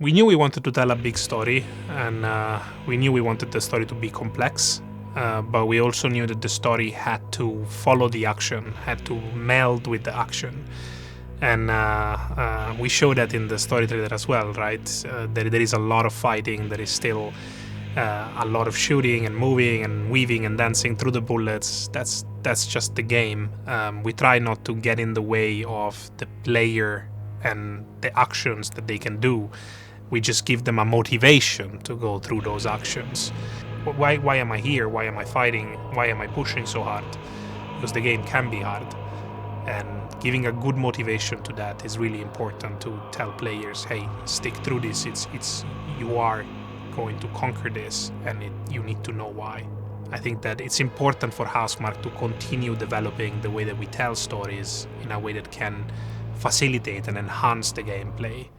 We knew we wanted to tell a big story, and we knew we wanted the story to be complex, but we also knew that the story had to follow the action, had to meld with the action. And we show that in the story trailer as well, right? There is a lot of fighting, there is still a lot of shooting and moving and weaving and dancing through the bullets. That's just the game. We try not to get in the way of the player and the actions that they can do. We just give them a motivation to go through those actions. Why am I here? Why am I fighting? Why am I pushing so hard? Because the game can be hard. And giving a good motivation to that is really important to tell players, hey, stick through this. You are going to conquer this, and you need to know why. I think that it's important for Housemarque to continue developing the way that we tell stories in a way that can facilitate and enhance the gameplay.